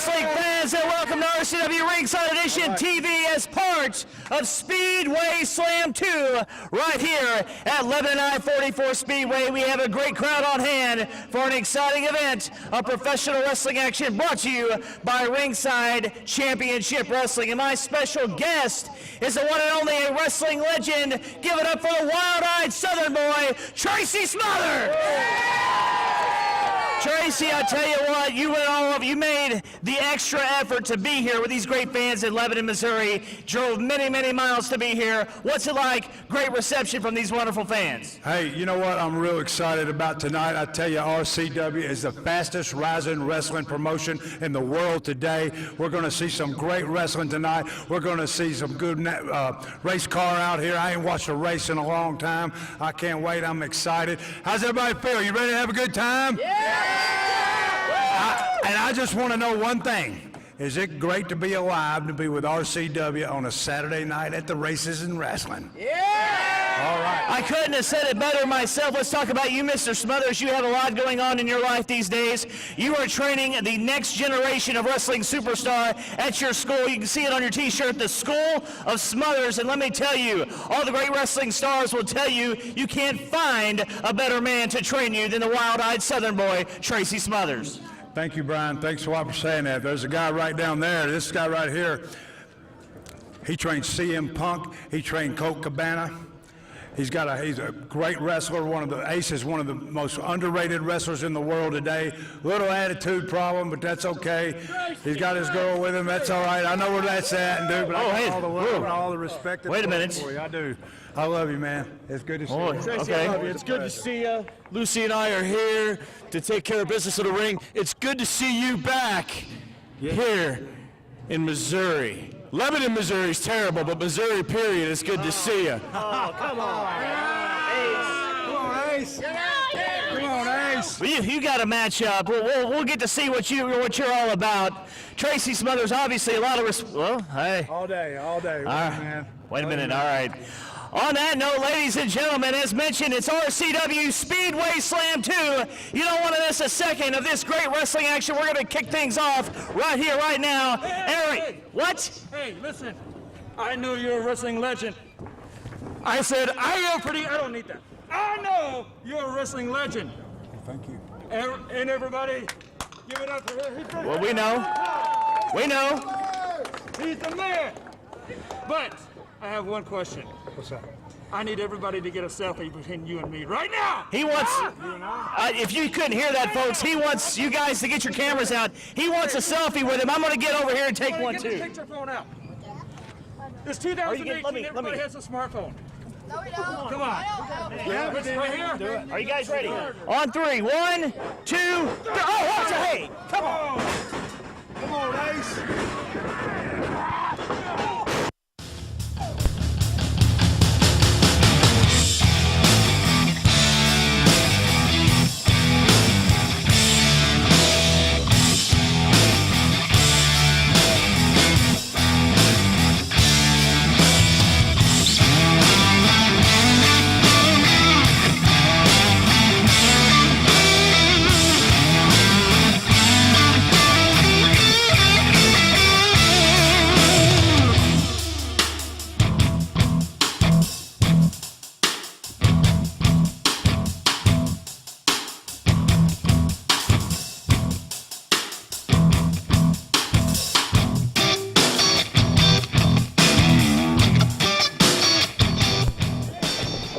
wrestling fans, and welcome to RCW Ringside Edition TV as part of Speedway Slam 2 right here at Lebanon I-44 Speedway. We have a great crowd on hand for an exciting event of professional wrestling action brought to you by Ringside Championship Wrestling. And my special guest is the one and only a wrestling legend. Give it up for the wild-eyed Southern boy, Tracy Smothers! Tracy, I tell you what, you made the extra effort to be here with these great fans in Lebanon, Missouri. Drove many, many miles to be here. What's it like? Great reception from these wonderful fans. Hey, you know what I'm real excited about tonight? I tell you, RCW is the fastest rising wrestling promotion in the world today. We're going to see some great wrestling tonight. We're going to see some good race car out here. I ain't watched a race in a long time. I can't wait. I'm excited. How's everybody feel? You ready to have a good time? Yeah! And I just want to know one thing. Is it great to be alive, to be with RCW on a Saturday night at the races and wrestling? Yeah! All right. I couldn't have said it better myself. Let's talk about you, Mr. Smothers. You have a lot going on in your life these days. You are training the next generation of wrestling superstar at your school. You can see it on your t-shirt, the School of Smothers. And let me tell you, all the great wrestling stars will tell you, you can't find a better man to train you than the wild-eyed Southern boy, Tracy Smothers. Thank you, Brian. Thanks a lot for saying that. There's a guy right down there. This guy right here, he trained CM Punk. He trained Colt Cabana. He's a great wrestler, one of the aces, one of the most underrated wrestlers in the world today. Little attitude problem, but that's okay. He's got his girl with him. That's all right. I know where that's at, dude. But I got all the love and all the respect. Wait a minute. For you. I do. I love you, man. It's good to see you. Tracy, I love you. It's good to see you. Lucy and I are here to take care of business of the ring. It's good to see you back here in Missouri. Lebanon, Missouri is terrible, but Missouri, period, it's good to see you. Oh, come on. Ace. Come on, Ace. Well, you got to match up. We'll get to see what you're all about. Tracy Smothers, obviously a lot of well, hey. All day. Man. Wait a minute. All right. On that note, ladies and gentlemen, as mentioned, it's RCW Speedway Slam 2. You don't want to miss a second of this great wrestling action. We're going to kick things off right here, right now. Hey. What? Hey, listen. I knew you're a wrestling legend. I said, I don't need that. I know you're a wrestling legend. Thank you. And everybody, give it up for him. Well, we know. We know. He's the man. But I have one question. What's that? I need everybody to get a selfie between you and me right now. He wants, if you couldn't hear that, folks, he wants you guys to get your cameras out. He wants a selfie with him. I'm going to get over here and take one, too. Get your phone out. It's 2018. Everybody has a smartphone. No, we don't. Come on. Yeah, right here. Are you guys ready? On three. 1, 2, 3. Oh, watch it. Hey, come on. Come on, Ace.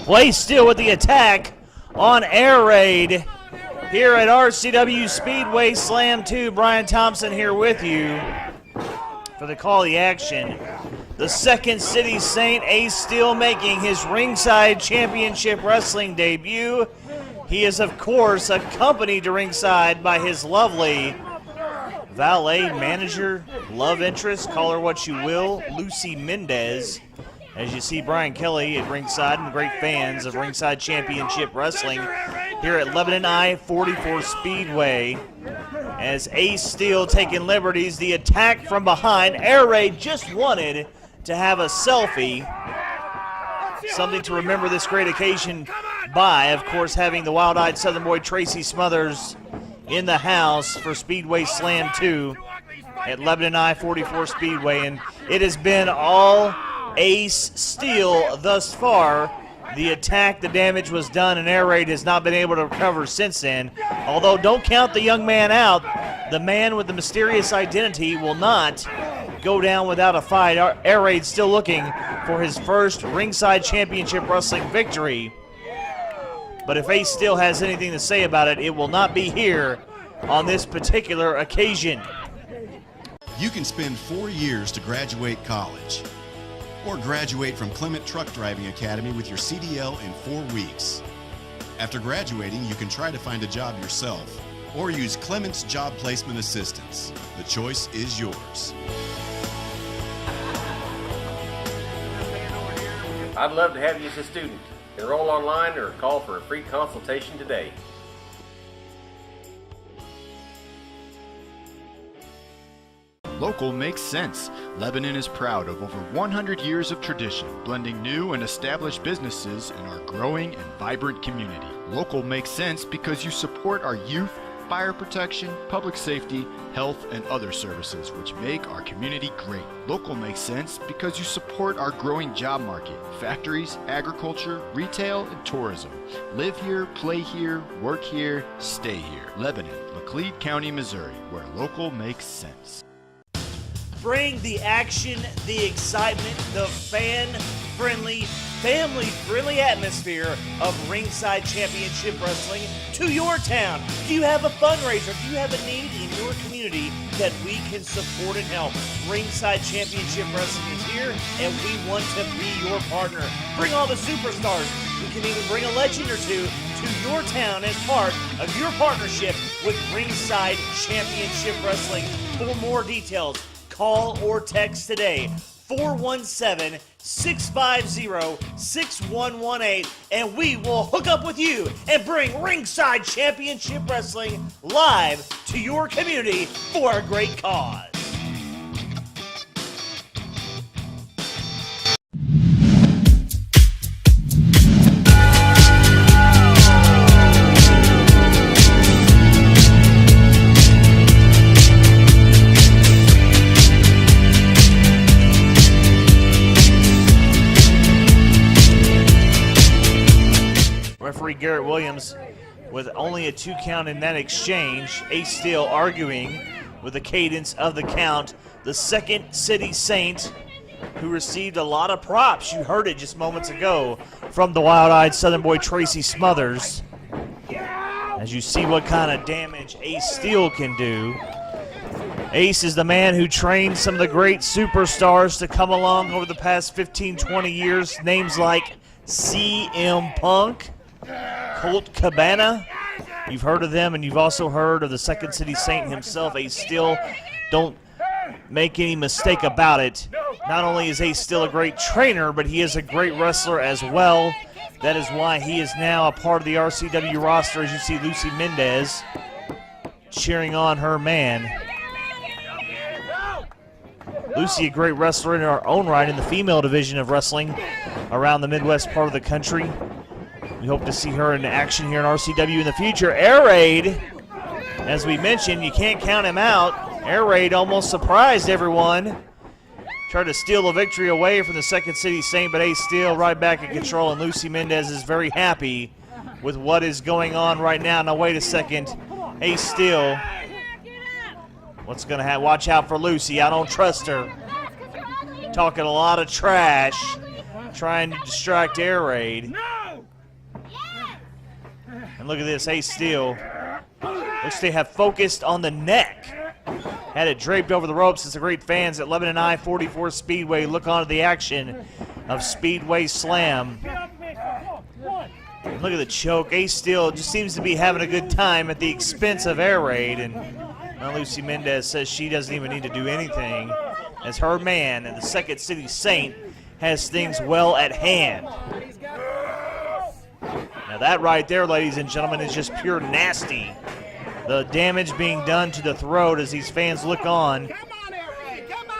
Blaze still with the attack on Air Raid here at RCW Speedway Slam 2. Brian Thompson here with you for the call of the action. The Second City Saint, Ace Steel, making his Ringside Championship Wrestling debut. He is, of course, accompanied to ringside by his lovely valet, manager, love interest, call her what you will, Lucy Mendez. As you see Brian Kelly at ringside and the great fans of Ringside Championship Wrestling here at Lebanon I-44 Speedway. As Ace Steel taking liberties, the attack from behind. Air Raid just wanted to have a selfie. Something to remember this great occasion by, of course, having the wild-eyed Southern boy Tracy Smothers in the house for Speedway Slam 2. at Lebanon I-44 Speedway, and it has been all Ace Steel thus far. The attack, the damage was done, and Air Raid has not been able to recover since then. Although, don't count the young man out. The man with the mysterious identity will not go down without a fight. Air Raid still looking for his first Ringside Championship Wrestling victory. But if Ace still has anything to say about it, it will not be here on this particular occasion. You can spend 4 years to graduate college, or graduate from Clement Truck Driving Academy with your CDL in 4 weeks. After graduating, you can try to find a job yourself, or use Clement's Job Placement Assistance. The choice is yours. I'd love to have you as a student. Enroll online or call for a free consultation today. Local makes sense. Lebanon is proud of over 100 years of tradition, blending new and established businesses in our growing and vibrant community. Local makes sense because you support our youth, fire protection, public safety, health, and other services which make our community great. Local makes sense because you support our growing job market, factories, agriculture, retail, and tourism. Live here, play here, work here, stay here. Lebanon, Laclede County, Missouri, where local makes sense. Bring the action, the excitement, the fan-friendly, family-friendly atmosphere of Ringside Championship Wrestling to your town. Do you have a fundraiser? Do you have a need in your community that we can support and help? Ringside Championship Wrestling is here, and we want to be your partner. Bring all the superstars. We can even bring a legend or two to your town as part of your partnership with Ringside Championship Wrestling. For more details, call or text today, 417-650-6118, and we will hook up with you and bring Ringside Championship Wrestling live to your community for a great cause. Referee Garrett Williams with only a 2 count in that exchange. Ace Steel arguing with the cadence of the count. The Second City Saint, who received a lot of props. You heard it just moments ago from the wild-eyed Southern boy Tracy Smothers. As you see what kind of damage Ace Steel can do. Ace is the man who trained some of the great superstars to come along over the past 15, 20 years. Names like CM Punk, Colt Cabana. You've heard of them, and you've also heard of the Second City Saint himself. Ace Steel, don't make any mistake about it. Not only is Ace Steel a great trainer, but he is a great wrestler as well. That is why he is now a part of the RCW roster, as you see Lucy Mendez cheering on her man. Lucy, a great wrestler in her own right in the female division of wrestling around the Midwest part of the country. We hope to see her in action here in RCW in the future. Air Raid, as we mentioned, you can't count him out. Air Raid almost surprised everyone. Tried to steal a victory away from the Second City Saint, but Ace Steel right back in control, and Lucy Mendez is very happy with what is going on right now. Now, wait a second. Ace Steel, what's going to happen? Watch out for Lucy. I don't trust her. Talking a lot of trash, trying to distract Air Raid. And look at this, Ace Steel. Looks they have focused on the neck. Had it draped over the ropes. It's the great fans at Lebanon I-44 Speedway look on to the action of Speedway Slam. And look at the choke. Ace Steel just seems to be having a good time at the expense of Air Raid. And now Lucy Mendez says she doesn't even need to do anything, as her man and the Second City Saint has things well at hand. Now that right there, ladies and gentlemen, is just pure nasty. The damage being done to the throat as these fans look on.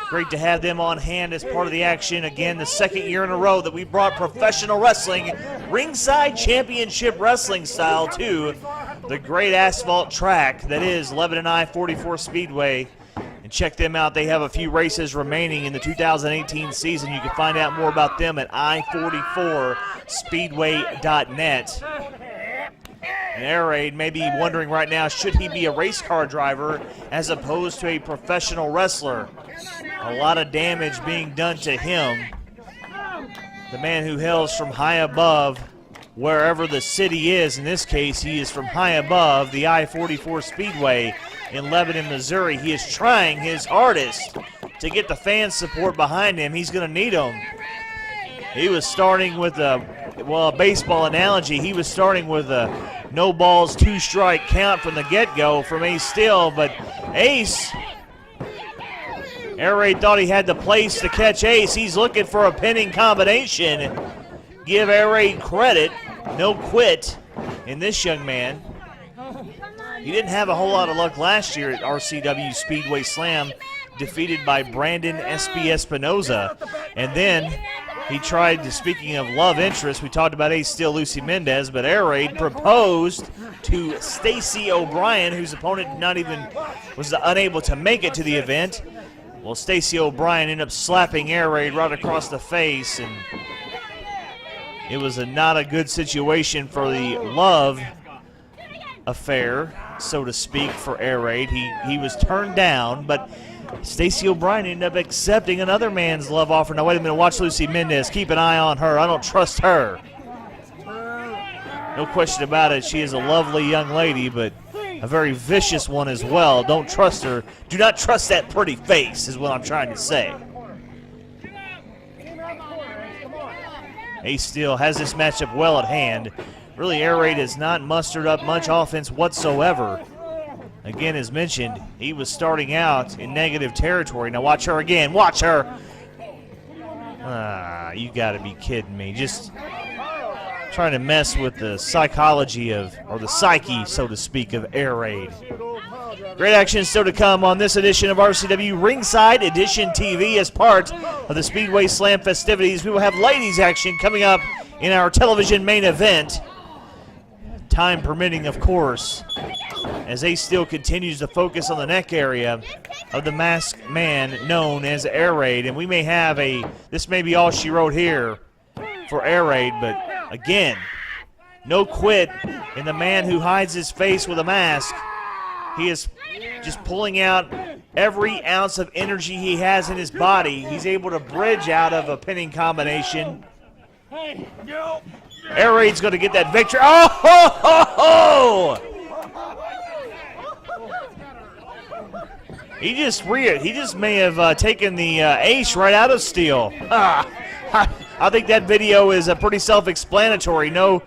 Great to have them on hand as part of the action. Again, the second year in a row that we brought professional wrestling, Ringside Championship Wrestling style, to the great asphalt track that is Lebanon I-44 Speedway. And check them out. They have a few races remaining in the 2018 season. You can find out more about them at i44speedway.net. And Air Raid may be wondering right now, should he be a race car driver as opposed to a professional wrestler? A lot of damage being done to him. The man who hails from high above wherever the city is. In this case, he is from high above the I-44 Speedway in Lebanon, Missouri. He is trying his hardest to get the fan support behind him. He's going to need them. He was starting with a baseball analogy. He was starting with a no balls, 2-strike count from the get-go from Ace Steel, but Ace, Air Raid thought he had the place to catch Ace. He's looking for a pinning combination. Give Air Raid credit. No quit in this young man. He didn't have a whole lot of luck last year at RCW Speedway Slam, defeated by Brandon S.B. Espinoza. And then he tried to, speaking of love interest, we talked about Ace Steel, Lucy Mendez, but Air Raid proposed to Stacy O'Brien, whose opponent was unable to make it to the event. Well, Stacy O'Brien ended up slapping Air Raid right across the face, and it was not a good situation for the love affair, so to speak, for Air Raid. He was turned down, but Stacy O'Brien ended up accepting another man's love offer. Now, wait a minute. Watch Lucy Mendez. Keep an eye on her. I don't trust her. No question about it. She is a lovely young lady, but a very vicious one as well. Don't trust her. Do not trust that pretty face is what I'm trying to say. Ace Steel has this matchup well at hand. Really, Air Raid has not mustered up much offense whatsoever. Again, as mentioned, he was starting out in negative territory. Now watch her again. Watch her. You got to be kidding me. Just trying to mess with the psychology or the psyche, so to speak, of Air Raid. Great action still to come on this edition of RCW Ringside Edition TV as part of the Speedway Slam festivities. We will have ladies action coming up in our television main event. Time permitting, of course, as Ace Steel continues to focus on the neck area of the masked man known as Air Raid. And we may have this may be all she wrote here for Air Raid, but again, no quit in the man who hides his face with a mask. He is just pulling out every ounce of energy he has in his body. He's able to bridge out of a pinning combination. Air Raid's going to get that victory. Oh, ho, ho, ho! He just may have taken the ace right out of Steel. I think that video is pretty self-explanatory. No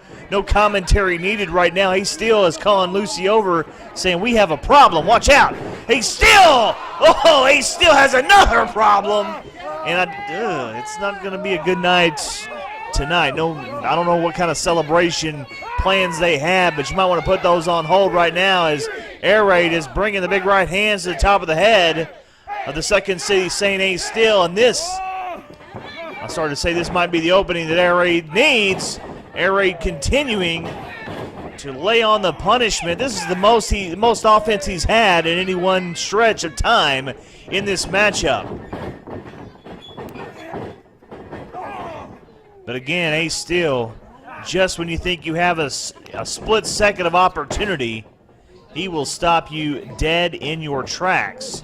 commentary needed right now. Ace Steel is calling Lucy over, saying, we have a problem. Watch out. Ace Steel! Oh, Ace Steel has another problem. And it's not going to be a good night tonight. No, I don't know what kind of celebration plans they have, but you might want to put those on hold right now as Air Raid is bringing the big right hands to the top of the head of the Second City Saint Ace Steel. And I started to say this might be the opening that Air Raid needs. Air Raid continuing to lay on the punishment. This is the most offense he's had in any one stretch of time in this matchup. But again, Ace Steel, just when you think you have a split second of opportunity, he will stop you dead in your tracks.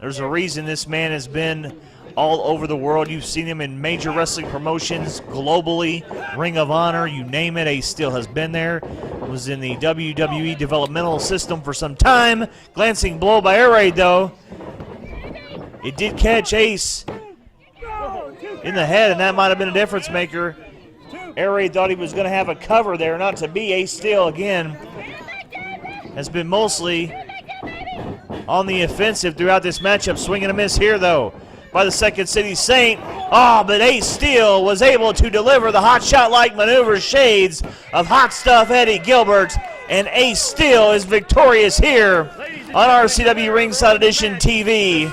There's a reason this man has been all over the world. You've seen him in major wrestling promotions globally, Ring of Honor, you name it. Ace Steel has been there. Was in the WWE developmental system for some time. Glancing blow by Air Raid, though. It did catch Ace in the head, and that might have been a difference maker. Air Raid thought he was going to have a cover there, not to be. Ace Steel, again, has been mostly on the offensive throughout this matchup. Swing and a miss here, though, by the Second City Saint. Oh, but Ace Steel was able to deliver the hot shot-like maneuver shades of Hot Stuff Eddie Gilbert, and Ace Steel is victorious here on RCW Ringside Edition TV.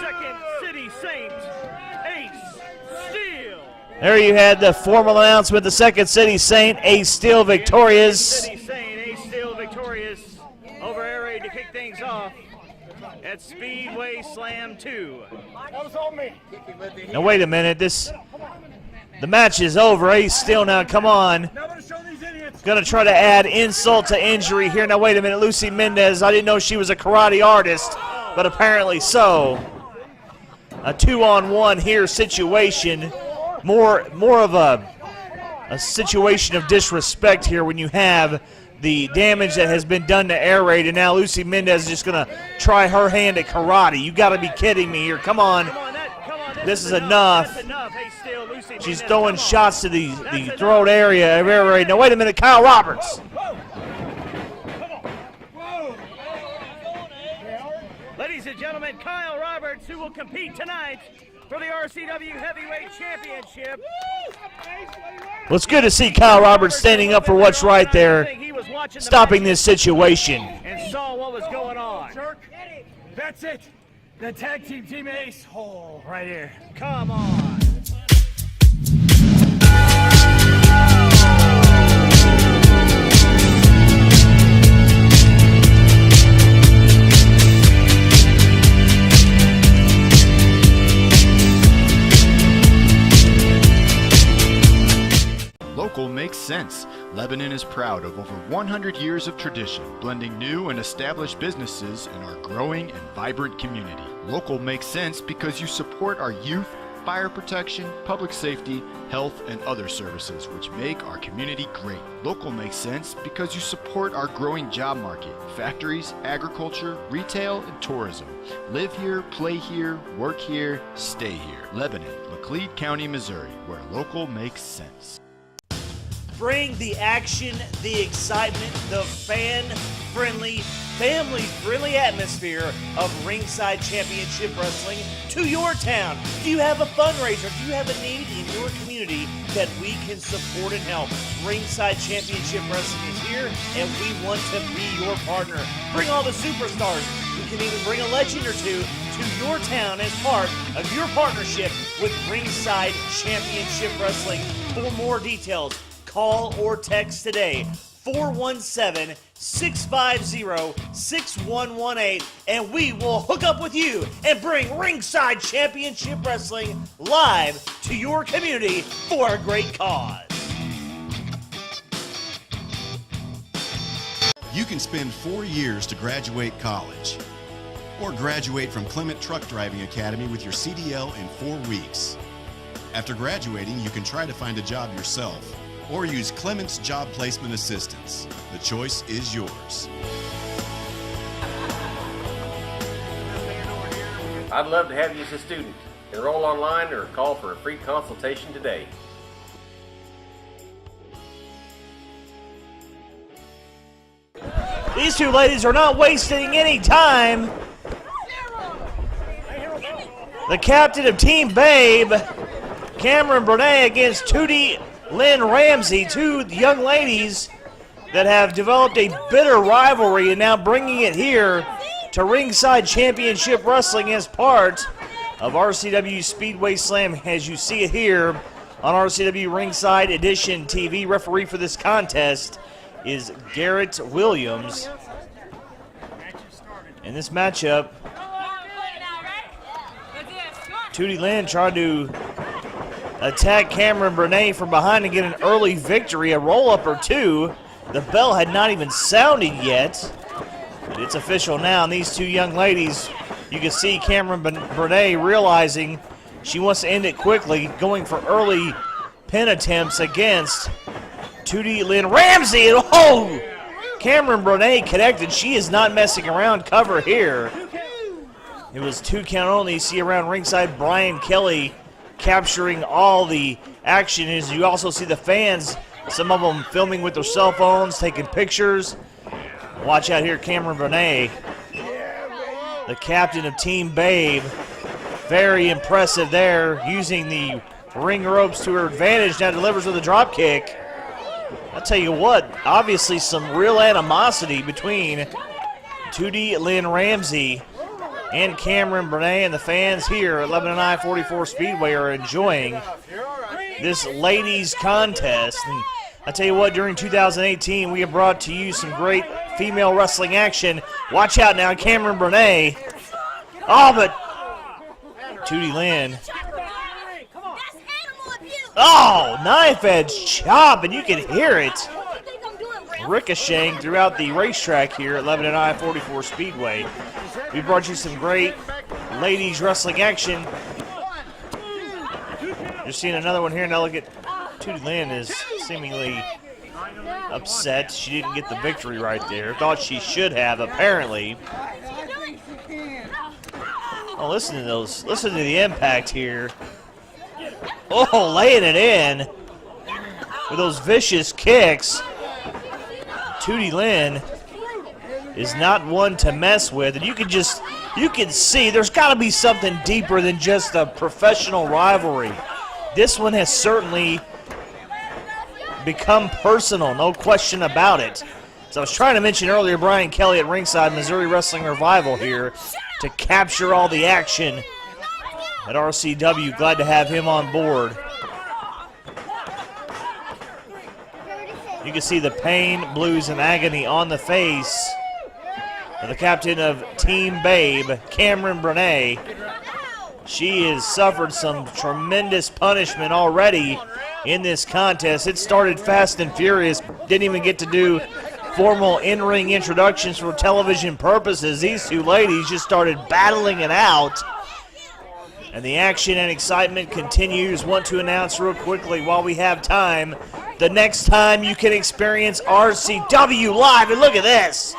There you had the formal announcement. The Second City Saint, Ace Steel victorious. Ace Steel victorious over Air Raid to kick things off. at Speedway Slam 2. That was on me. Now wait a minute, the match is over. He's still now, come on. Gonna try to add insult to injury here. Now wait a minute, Lucy Mendez, I didn't know she was a karate artist, but apparently so. A 2-on-1 here situation. More of a situation of disrespect here when you have the damage that has been done to Air Raid, and now Lucy Mendez is just going to try her hand at karate. You got to be kidding me here. Come on. This is enough. She's throwing shots to the throat area of Air Raid. Now, wait a minute. Kyle Roberts. Ladies and gentlemen, Kyle Roberts, who will compete tonight for the RCW Heavyweight Championship. Well, it's good to see Kyle Roberts standing up for what's right there, stopping this situation. And saw what was going on. That's it. The tag team ace hole right here. Come on. Local makes sense. Lebanon is proud of over 100 years of tradition, blending new and established businesses in our growing and vibrant community. Local makes sense because you support our youth, fire protection, public safety, health, and other services which make our community great. Local makes sense because you support our growing job market, factories, agriculture, retail, and tourism. Live here, play here, work here, stay here. Lebanon, Laclede County, Missouri, where local makes sense. Bring the action, the excitement, the fan-friendly, family-friendly atmosphere of Ringside Championship Wrestling to your town. Do you have a fundraiser? Do you have a need in your community that we can support and help? Ringside Championship Wrestling is here, and we want to be your partner. Bring all the superstars. We can even bring a legend or two to your town as part of your partnership with Ringside Championship Wrestling. For more details, call or text today, 417-650-6118, and we will hook up with you and bring Ringside Championship Wrestling live to your community for a great cause. You can spend 4 years to graduate college, or graduate from Clement Truck Driving Academy with your CDL in 4 weeks. After graduating, you can try to find a job yourself, or use Clement's Job Placement Assistance. The choice is yours. I'd love to have you as a student. Enroll online or call for a free consultation today. These two ladies are not wasting any time. The captain of Team Babe, Camron Bra'nae, against Tootie Lynn Ramsey, two young ladies that have developed a bitter rivalry and now bringing it here to Ringside Championship Wrestling as part of RCW Speedway Slam, as you see it here on RCW Ringside Edition TV. Referee for this contest is Garrett Williams. In this matchup, Tootie Lynn tried to attack Camron Bra'nae from behind and get an early victory, a roll-up or two. The bell had not even sounded yet, but it's official now. And these two young ladies, you can see Camron Bra'nae realizing she wants to end it quickly, going for early pin attempts against Tootie Lynn Ramsey. And oh, Camron Bra'nae connected. She is not messing around. Cover here. It was 2 count only. You see around ringside Brian Kelly capturing all the action. As you also see the fans, some of them filming with their cell phones, taking pictures. Watch out here, Camron Bra'nae, the captain of Team Babe. Very impressive there, using the ring ropes to her advantage. Now delivers with a drop kick. I'll tell you what, obviously some real animosity between Tootie Lynn Ramsey and Camron Bra'nae, and the fans here at Lebanon I-44 Speedway are enjoying this ladies contest. And I tell you what, during 2018, we have brought to you some great female wrestling action. Watch out now, Camron Bra'nae. Oh, but Tootie Lynn. Oh, knife edge chop, and you can hear it ricocheting throughout the racetrack here at Lebanon I-44 Speedway. We brought you some great ladies wrestling action. You're seeing another one here. Now look at Tootie Lynn is seemingly upset. She didn't get the victory right there. Thought she should have, apparently. Oh, listen to those. Listen to the impact here. Oh, laying it in with those vicious kicks. Tootie Lynn is not one to mess with, and you can see there's got to be something deeper than just a professional rivalry. This one has certainly become personal, no question about it. So I was trying to mention earlier, Brian Kelly at Ringside Missouri Wrestling Revival here to capture all the action at RCW. Glad to have him on board. You can see the pain, blues, and agony on the face of the captain of Team Babe, Camron Bra'nae. She has suffered some tremendous punishment already in this contest. It started fast and furious. Didn't even get to do formal in-ring introductions for television purposes. These two ladies just started battling it out. And the action and excitement continues. Want to announce real quickly while we have time, the next time you can experience RCW live, and look at this,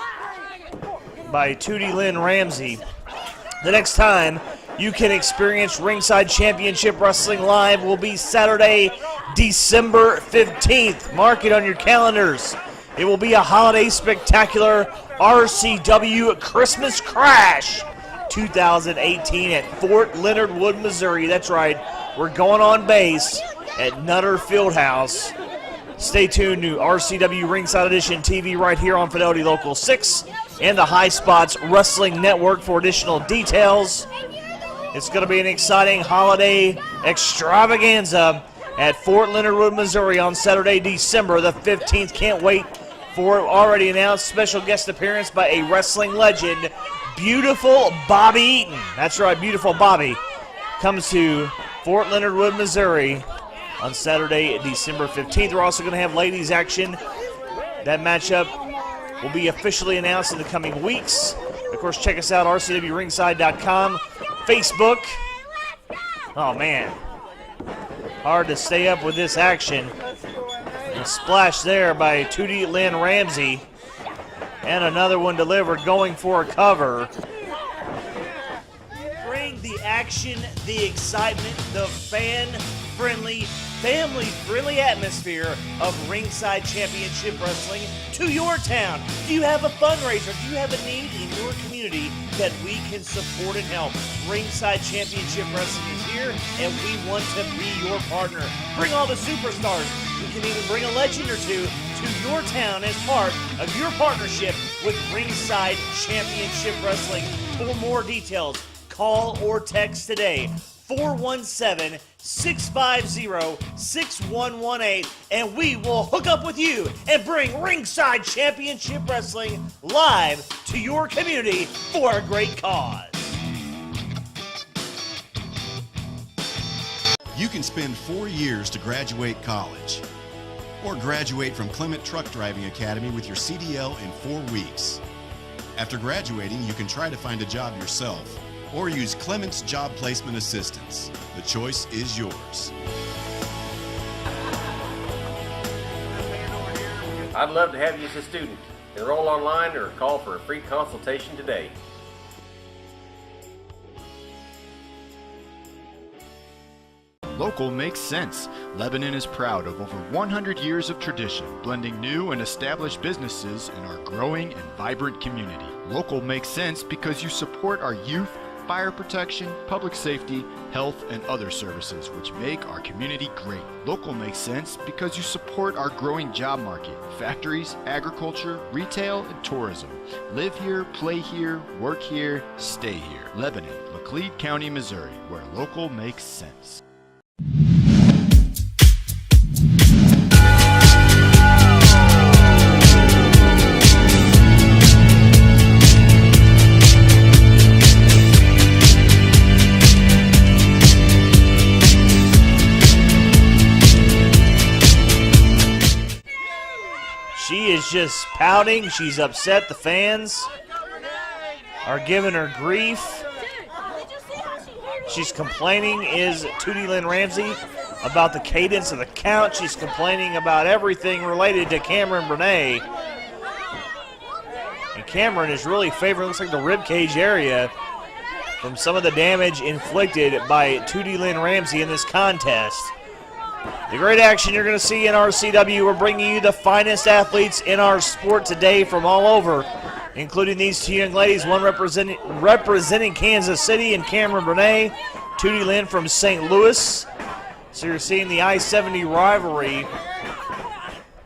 by Tootie Lynn Ramsey. The next time you can experience Ringside Championship Wrestling live will be Saturday, December 15th. Mark it on your calendars. It will be a holiday spectacular RCW Christmas Crash 2018 at Fort Leonard Wood, Missouri. That's right, we're going on base at Nutter Fieldhouse. Stay tuned to RCW Ringside Edition TV right here on Fidelity Local 6 and the High Spots Wrestling Network for additional details. It's going to be an exciting holiday extravaganza at Fort Leonard Wood, Missouri on Saturday, December the 15th. Can't wait for it. Already announced special guest appearance by a wrestling legend, Beautiful Bobby Eaton. That's right, Beautiful Bobby comes to Fort Leonard Wood, Missouri on Saturday, December 15th. We're also going to have ladies action. That matchup will be officially announced in the coming weeks. Of course, check us out, rcwringside.com, Facebook. Oh, man. Hard to stay up with this action. A splash there by Tootie Lynn Ramsey. And another one delivered, going for a cover. Bring the action, the excitement, the fan-friendly, family-friendly atmosphere of Ringside Championship Wrestling to your town. Do you have a fundraiser? Do you have a need in your community that we can support and help? Ringside Championship Wrestling is here, and we want to be your partner. Bring all the superstars. We can even bring a legend or two to your town as part of your partnership with Ringside Championship Wrestling. For more details, call or text today, 417-650-6118, and we will hook up with you and bring Ringside Championship Wrestling live to your community for a great cause. You can spend 4 years to graduate college, or graduate from Clement Truck Driving Academy with your CDL in 4 weeks. After graduating, you can try to find a job yourself, or use Clement's Job Placement Assistance. The choice is yours. I'd love to have you as a student. Enroll online or call for a free consultation today. Local makes sense. Lebanon is proud of over 100 years of tradition, blending new and established businesses in our growing and vibrant community. Local makes sense because you support our youth, fire protection, public safety, health, and other services which make our community great. Local makes sense because you support our growing job market, factories, agriculture, retail, and tourism. Live here, play here, work here, stay here. Lebanon, Laclede County, Missouri, where local makes sense. just pouting. She's upset. The fans are giving her grief. She's complaining, is Tootie Lynn Ramsey, about the cadence of the count. She's complaining about everything related to Camron Bra'nae. And Camron is really favoring, looks like, the ribcage area from some of the damage inflicted by Tootie Lynn Ramsey in this contest. The great action you're going to see in RCW. We're bringing you the finest athletes in our sport today from all over, including these two young ladies, one representing Kansas City and Camron Bra'nae, Tootie Lynn from St. Louis. So you're seeing the I-70 rivalry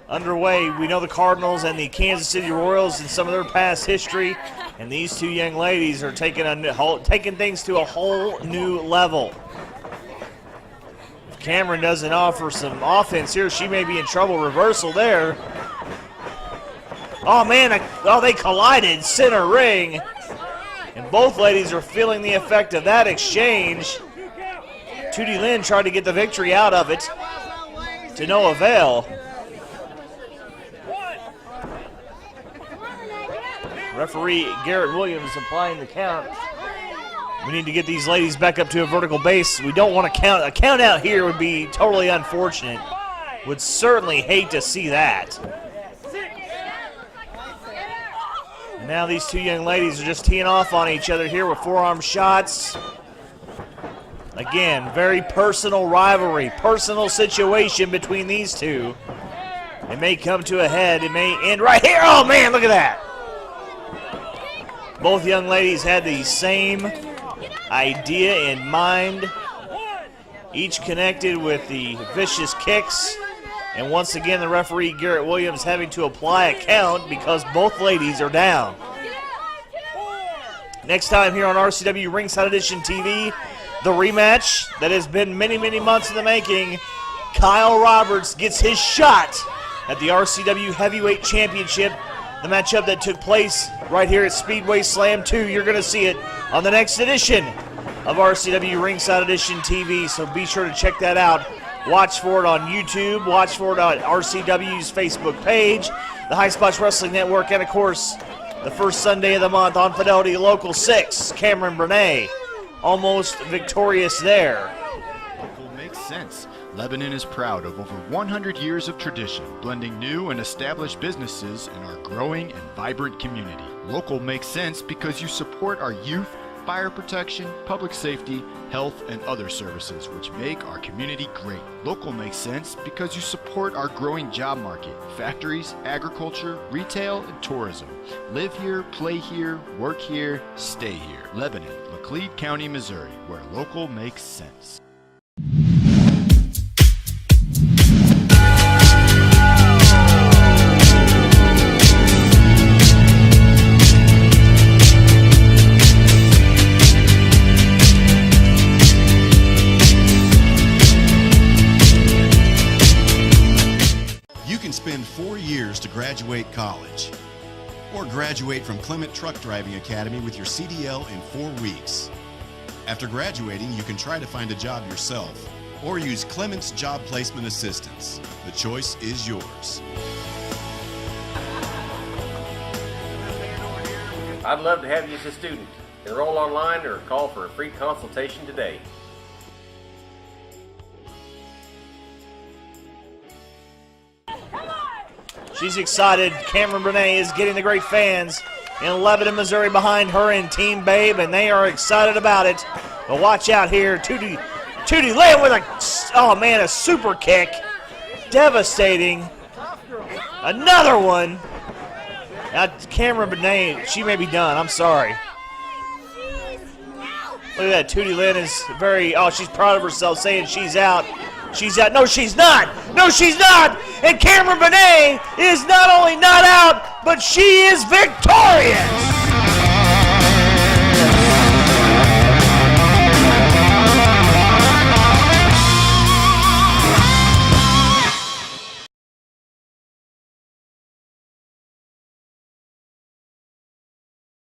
underway. We know the Cardinals and the Kansas City Royals and some of their past history, and these two young ladies are taking things to a whole new level. If Camron doesn't offer some offense here, she may be in trouble. Reversal there. Oh, man, they collided center ring, and both ladies are feeling the effect of that exchange. Tootie Lynn tried to get the victory out of it, to no avail. Referee Garrett Williams applying the count. We need to get these ladies back up to a vertical base. We don't want to count. A count out here would be totally unfortunate. Would certainly hate to see that. Now these two young ladies are just teeing off on each other here with forearm shots. Again, very personal rivalry, personal situation between these two. It may come to a head. It may end right here. Oh, man, look at that. Both young ladies had the same idea in mind, each connected with the vicious kicks. And once again, the referee, Garrett Williams, having to apply a count because both ladies are down. Next time here on RCW Ringside Edition TV, the rematch that has been many, many months in the making. Kyle Roberts gets his shot at the RCW Heavyweight Championship. The matchup that took place right here at Speedway Slam 2. You're going to see it on the next edition of RCW Ringside Edition TV, so be sure to check that out. Watch for it on YouTube. Watch for it on RCW's Facebook page, the High Spots Wrestling Network, and, of course, the first Sunday of the month on Fidelity Local 6. Camron Bra'nae, almost victorious there. Local makes sense. Lebanon is proud of over 100 years of tradition, blending new and established businesses in our growing and vibrant community. Local makes sense because you support our youth, fire protection, public safety, health, and other services which make our community great. Local makes sense because you support our growing job market, factories, agriculture, retail, and tourism. Live here, play here, work here, stay here. Lebanon, Laclede County, Missouri, where local makes sense. Spend 4 years to graduate college, or graduate from Clement Truck Driving Academy with your CDL in 4 weeks. After graduating, you can try to find a job yourself or use Clement's Job Placement Assistance. The choice is yours. I'd love to have you as a student. Enroll online or call for a free consultation today. She's excited. Camron Bra'nae is getting the great fans in Lebanon, Missouri behind her and Team Babe, and they are excited about it. But watch out here. Tootie Lynn with a super kick. Devastating. Another one. Now, Camron Bra'nae, she may be done. I'm sorry. Look at that. Tootie Lynn is she's proud of herself, saying she's out. She's out. No, she's not. No, she's not. And Camron Bra'nae is not only not out, but she is victorious.